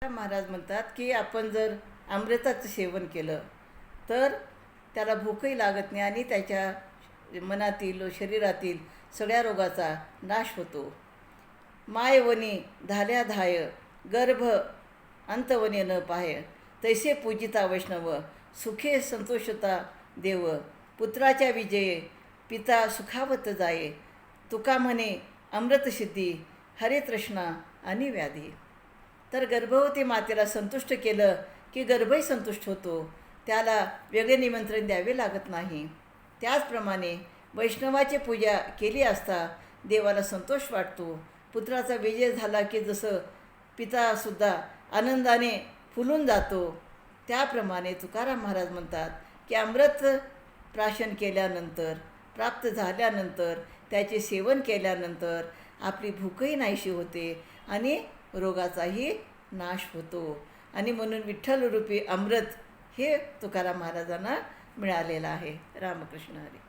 महाराज म्हणतात की आपण जर अमृताचं सेवन केलं तर त्याला भूकही लागत नाही आणि त्याच्या मनातील व शरीरातील सगळ्या रोगाचा नाश होतो. मायवनी धाल्या धाय गर्भ अंतवने न पाय तैसे पूजिता वैष्णव सुखे संतोषता देव पुत्राच्या विजये पिता सुखावत जाये तुका म्हणे अमृतसिद्धी हरितृष्णा आणि व्याधी. तर गर्भवती मातेला संतुष्ट केलं की गर्भही संतुष्ट होतो, त्याला वेगळे निमंत्रण द्यावे लागत नाही. त्याचप्रमाणे वैष्णवाची पूजा केली असता देवाला संतोष वाटतो. पुत्राचा विजय झाला की जसं पितासुद्धा आनंदाने फुलून जातो, त्याप्रमाणे तुकाराम महाराज म्हणतात की अमृत प्राशन केल्यानंतर, प्राप्त झाल्यानंतर, त्याचे सेवन केल्यानंतर आपली भूकही नाहीशी होते आणि रोगाचाही नाश होतो. आणि म्हणून विठ्ठल रूपी अमृत हे तुकाराम महाराजांना मिळालेलं आहे. रामकृष्ण हरी.